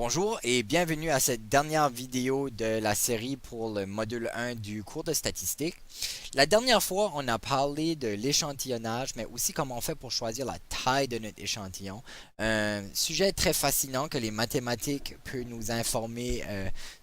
Bonjour et bienvenue à cette dernière vidéo de la série pour le module 1 du cours de statistique. La dernière fois, on a parlé de l'échantillonnage, mais aussi comment on fait pour choisir la taille de notre échantillon. Un sujet très fascinant que les mathématiques peuvent nous informer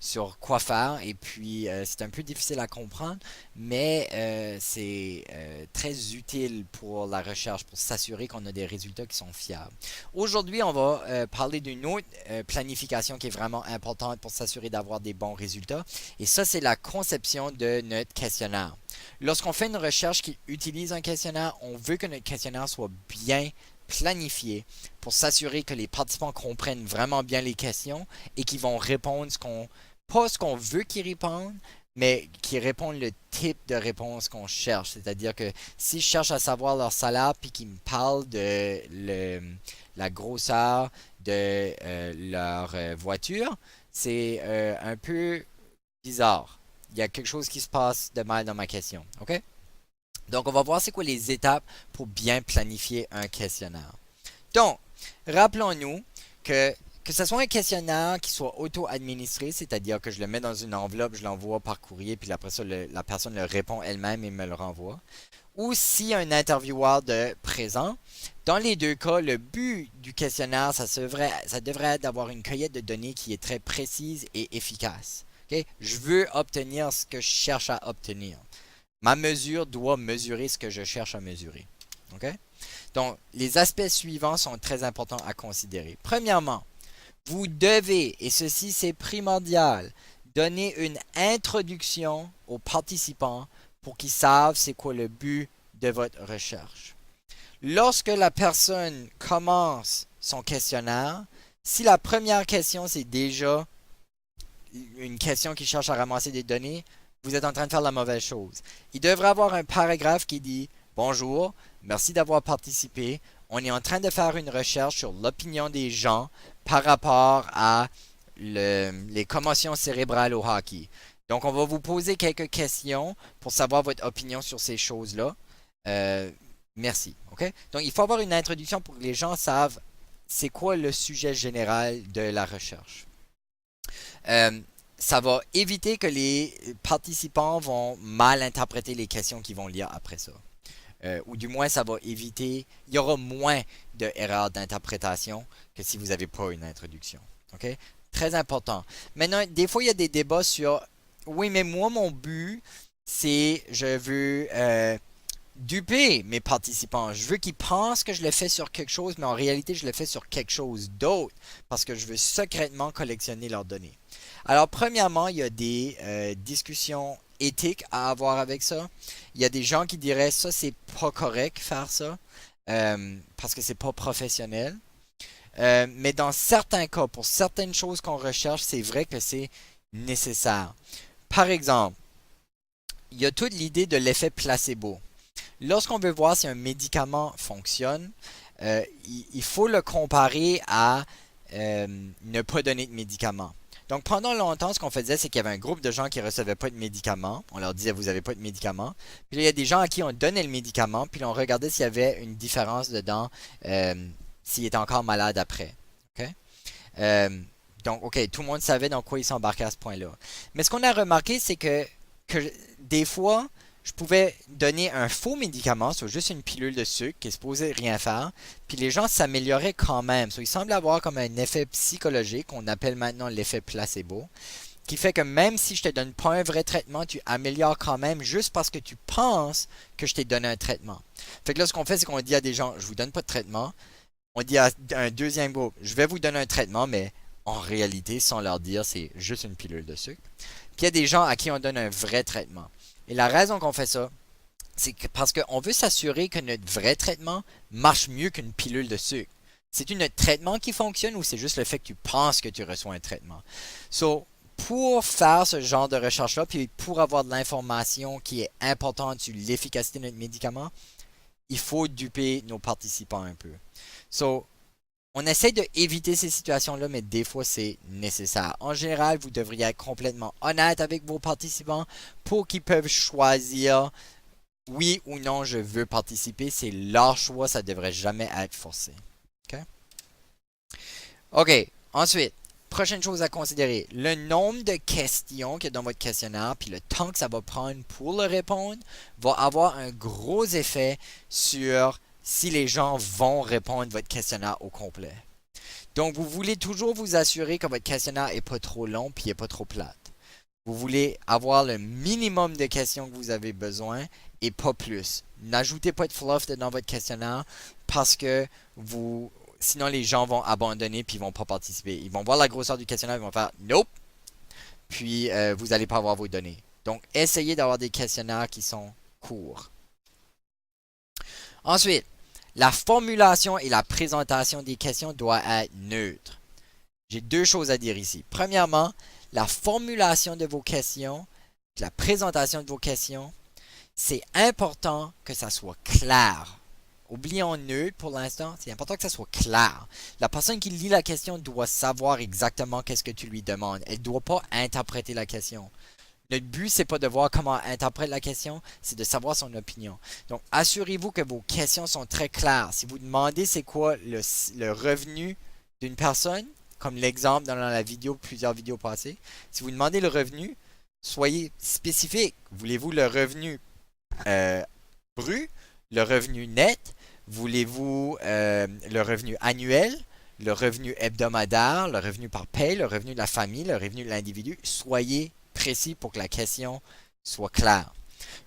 sur quoi faire et puis c'est un peu difficile à comprendre, mais c'est très utile pour la recherche, pour s'assurer qu'on a des résultats qui sont fiables. Aujourd'hui, on va parler d'une autre planification qui est vraiment importante pour s'assurer d'avoir des bons résultats. Et ça, c'est la conception de notre questionnaire. Lorsqu'on fait une recherche qui utilise un questionnaire, on veut que notre questionnaire soit bien planifié pour s'assurer que les participants comprennent vraiment bien les questions et qu'ils vont répondre pas ce qu'on veut qu'ils répondent, mais qui répondent le type de réponse qu'on cherche. C'est-à-dire que si je cherche à savoir leur salaire puis qu'ils me parlent de la grosseur de leur voiture, c'est un peu bizarre. Il y a quelque chose qui se passe de mal dans ma question. OK? Donc, on va voir c'est quoi les étapes pour bien planifier un questionnaire. Donc, rappelons-nous que ce soit un questionnaire qui soit auto-administré, c'est-à-dire que je le mets dans une enveloppe, je l'envoie par courrier, puis après ça, la personne le répond elle-même et me le renvoie, ou si un intervieweur de présent. Dans les deux cas, le but du questionnaire, ça devrait être d'avoir une cueillette de données qui est très précise et efficace. Okay? Je veux obtenir ce que je cherche à obtenir. Ma mesure doit mesurer ce que je cherche à mesurer. Okay? Donc, les aspects suivants sont très importants à considérer. Premièrement, vous devez, et ceci c'est primordial, donner une introduction aux participants pour qu'ils savent c'est quoi le but de votre recherche. Lorsque la personne commence son questionnaire, si la première question c'est déjà une question qui cherche à ramasser des données, vous êtes en train de faire la mauvaise chose. Il devrait avoir un paragraphe qui dit bonjour, merci d'avoir participé. On est en train de faire une recherche sur l'opinion des gens par rapport à les commotions cérébrales au hockey. Donc, on va vous poser quelques questions pour savoir votre opinion sur ces choses-là. Euh, merci. OK? Donc, il faut avoir une introduction pour que les gens savent c'est quoi le sujet général de la recherche. Euh, Ça va éviter que les participants vont mal interpréter les questions qu'ils vont lire après ça. Ou du moins, ça va éviter, il y aura moins d'erreurs d'interprétation que si vous n'avez pas une introduction. OK? Très important. Maintenant, des fois, il y a des débats sur, oui, mais moi, mon but, c'est, je veux duper mes participants. Je veux qu'ils pensent que je le fais sur quelque chose, mais en réalité, je le fais sur quelque chose d'autre parce que je veux secrètement collectionner leurs données. Alors, premièrement, il y a des discussions éthiques à avoir avec ça. Il y a des gens qui diraient ça, c'est pas correct faire ça parce que c'est pas professionnel. Mais dans certains cas, pour certaines choses qu'on recherche, c'est vrai que c'est nécessaire. Par exemple, il y a toute l'idée de l'effet placebo. Lorsqu'on veut voir si un médicament fonctionne, il faut le comparer à ne pas donner de médicament. Donc pendant longtemps, ce qu'on faisait, c'est qu'il y avait un groupe de gens qui ne recevaient pas de médicaments. On leur disait, vous n'avez pas de médicaments. Puis là, il y a des gens à qui on donnait le médicament, puis là, on regardait s'il y avait une différence dedans, s'il était encore malade après. OK? Euh, donc, OK, tout le monde savait dans quoi il s'embarquait à ce point-là. Mais ce qu'on a remarqué, c'est que des fois, je pouvais donner un faux médicament, soit juste une pilule de sucre qui est supposée rien faire, puis les gens s'amélioraient quand même. Il semble avoir comme un effet psychologique, qu'on appelle maintenant l'effet placebo, qui fait que même si je te donne pas un vrai traitement, tu améliores quand même juste parce que tu penses que je t'ai donné un traitement. Fait que là, ce qu'on fait, c'est qu'on dit à des gens, je vous donne pas de traitement. On dit à un deuxième groupe, je vais vous donner un traitement, mais en réalité, sans leur dire, c'est juste une pilule de sucre. Puis il y a des gens à qui on donne un vrai traitement. Et la raison qu'on fait ça, c'est parce qu'on veut s'assurer que notre vrai traitement marche mieux qu'une pilule de sucre. C'est-tu notre traitement qui fonctionne ou c'est juste le fait que tu penses que tu reçois un traitement? So, pour faire ce genre de recherche-là, puis pour avoir de l'information qui est importante sur l'efficacité de notre médicament, il faut duper nos participants un peu. So, on essaie d'éviter ces situations-là, mais des fois, c'est nécessaire. En général, vous devriez être complètement honnête avec vos participants pour qu'ils peuvent choisir oui ou non, je veux participer. C'est leur choix, ça devrait jamais être forcé. OK? OK, ensuite, prochaine chose à considérer, le nombre de questions qu'il y a dans votre questionnaire, puis le temps que ça va prendre pour le répondre, va avoir un gros effet sur si les gens vont répondre votre questionnaire au complet. Donc, vous voulez toujours vous assurer que votre questionnaire n'est pas trop long puis n'est pas trop plate. Vous voulez avoir le minimum de questions que vous avez besoin et pas plus. N'ajoutez pas de fluff dans votre questionnaire parce que sinon les gens vont abandonner puis ils vont pas participer. Ils vont voir la grosseur du questionnaire, ils vont faire nope, puis vous n'allez pas avoir vos données. Donc, essayez d'avoir des questionnaires qui sont courts. Ensuite, la formulation et la présentation des questions doivent être neutres. J'ai deux choses à dire ici. Premièrement, la formulation de vos questions, la présentation de vos questions, c'est important que ça soit clair. Oublions neutre pour l'instant, c'est important que ça soit clair. La personne qui lit la question doit savoir exactement qu'est-ce que tu lui demandes. Elle ne doit pas interpréter la question. Notre but, c'est pas de voir comment interprète la question, c'est de savoir son opinion. Donc, assurez-vous que vos questions sont très claires. Si vous demandez c'est quoi le revenu d'une personne, comme l'exemple dans la vidéo, plusieurs vidéos passées, si vous demandez le revenu, soyez spécifique. Voulez-vous le revenu brut, le revenu net? Voulez-vous le revenu annuel, le revenu hebdomadaire, le revenu par paye, le revenu de la famille, le revenu de l'individu? Soyez précis pour que la question soit claire.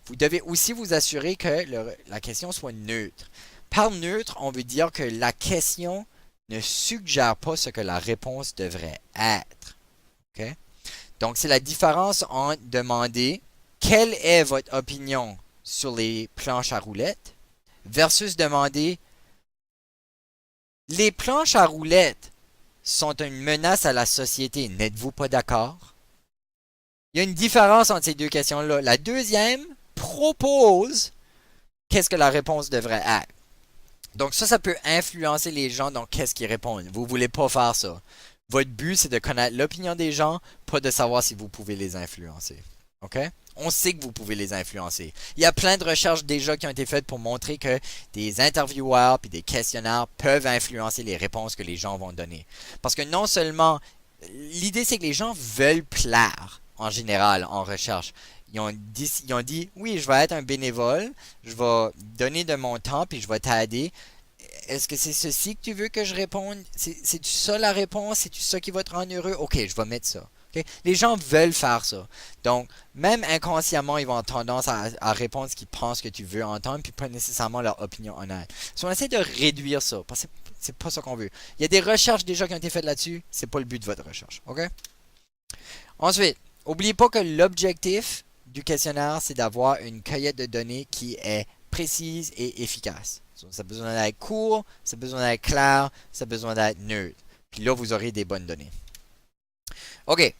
Vous devez aussi vous assurer que la question soit neutre. Par neutre, on veut dire que la question ne suggère pas ce que la réponse devrait être. Okay? Donc, c'est la différence entre demander quelle est votre opinion sur les planches à roulettes versus demander les planches à roulettes sont une menace à la société. N'êtes-vous pas d'accord? Il y a une différence entre ces deux questions-là. La deuxième propose qu'est-ce que la réponse devrait être. Donc ça peut influencer les gens dans qu'est-ce qu'ils répondent. Vous ne voulez pas faire ça. Votre but, c'est de connaître l'opinion des gens, pas de savoir si vous pouvez les influencer. OK? On sait que vous pouvez les influencer. Il y a plein de recherches déjà qui ont été faites pour montrer que des intervieweurs et des questionnaires peuvent influencer les réponses que les gens vont donner. Parce que non seulement, l'idée c'est que les gens veulent plaire en général en recherche. Ils ont dit, oui, je vais être un bénévole, je vais donner de mon temps, puis je vais t'aider. Est-ce que c'est ceci que tu veux que je réponde? C'est-tu ça la réponse? C'est-tu ça qui va te rendre heureux? Ok, je vais mettre ça. Okay? Les gens veulent faire ça. Donc, même inconsciemment, ils vont avoir tendance à répondre ce qu'ils pensent que tu veux entendre, puis pas nécessairement leur opinion honnête. Si on essaie de réduire ça, parce que c'est pas ça qu'on veut. Il y a des recherches déjà qui ont été faites là-dessus, c'est pas le but de votre recherche. Ok? Ensuite, n'oubliez pas que l'objectif du questionnaire, c'est d'avoir une cueillette de données qui est précise et efficace. Ça a besoin d'être court, ça a besoin d'être clair, ça a besoin d'être neutre. Puis là, vous aurez des bonnes données. OK.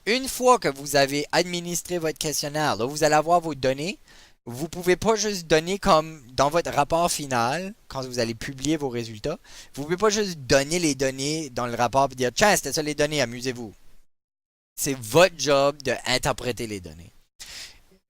Une fois que vous avez administré votre questionnaire, là, vous allez avoir vos données. Vous ne pouvez pas juste donner comme dans votre rapport final, quand vous allez publier vos résultats, vous ne pouvez pas juste donner les données dans le rapport et dire « Tiens, c'était ça les données, amusez-vous ». C'est votre job d'interpréter les données.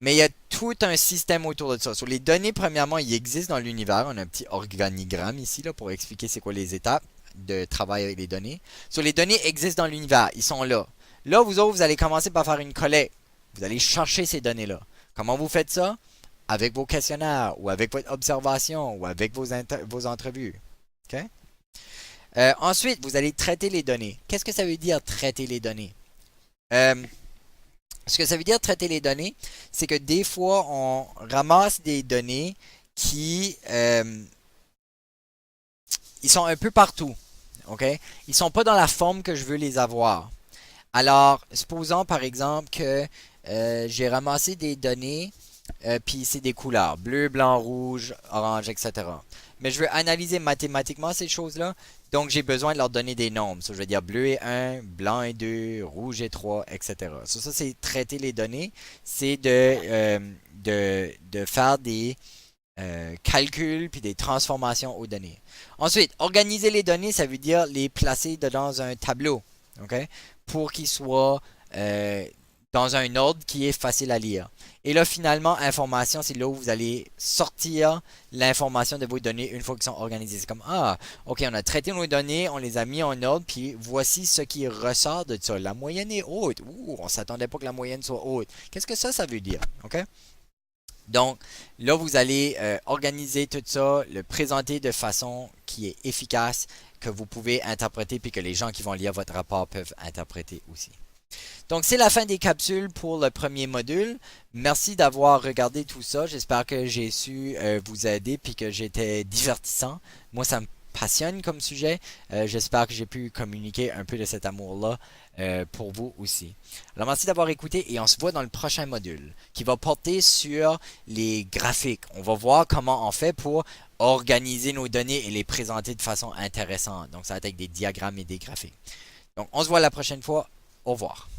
Mais il y a tout un système autour de ça. Sur les données, premièrement, ils existent dans l'univers. On a un petit organigramme ici là, pour expliquer c'est quoi les étapes de travail avec les données. Sur les données existent dans l'univers. Ils sont là. Là, vous autres, vous allez commencer par faire une collecte. Vous allez chercher ces données-là. Comment vous faites ça? Avec vos questionnaires, ou avec votre observation, ou avec vos entrevues. Okay? Ensuite, vous allez traiter les données. Qu'est-ce que ça veut dire traiter les données? Ce que ça veut dire traiter les données, c'est que des fois, on ramasse des données qui ils sont un peu partout. OK? Ils sont pas dans la forme que je veux les avoir. Alors, supposons par exemple que j'ai ramassé des données, puis c'est des couleurs, bleu, blanc, rouge, orange, etc. Mais je veux analyser mathématiquement ces choses-là, donc j'ai besoin de leur donner des nombres. So, je vais dire bleu est 1, blanc est 2, rouge est 3, etc. So, ça, c'est traiter les données, c'est de faire des calculs puis des transformations aux données. Ensuite, organiser les données, ça veut dire les placer dans un tableau, ok? Pour qu'ils soient dans un ordre qui est facile à lire. Et là, finalement, information, c'est là où vous allez sortir l'information de vos données une fois qu'elles sont organisées. C'est comme, ah, ok, on a traité nos données, on les a mis en ordre, puis voici ce qui ressort de ça. La moyenne est haute. Ouh, on s'attendait pas que la moyenne soit haute. Qu'est-ce que ça veut dire? Ok? Donc, là, vous allez organiser tout ça, le présenter de façon qui est efficace, que vous pouvez interpréter, puis que les gens qui vont lire votre rapport peuvent interpréter aussi. Donc, c'est la fin des capsules pour le premier module. Merci d'avoir regardé tout ça. J'espère que j'ai su vous aider puis que j'étais divertissant. Moi, ça me passionne comme sujet. J'espère que j'ai pu communiquer un peu de cet amour-là pour vous aussi. Alors, merci d'avoir écouté et on se voit dans le prochain module qui va porter sur les graphiques. On va voir comment on fait pour organiser nos données et les présenter de façon intéressante. Donc, ça va être avec des diagrammes et des graphiques. Donc, on se voit la prochaine fois. Au revoir.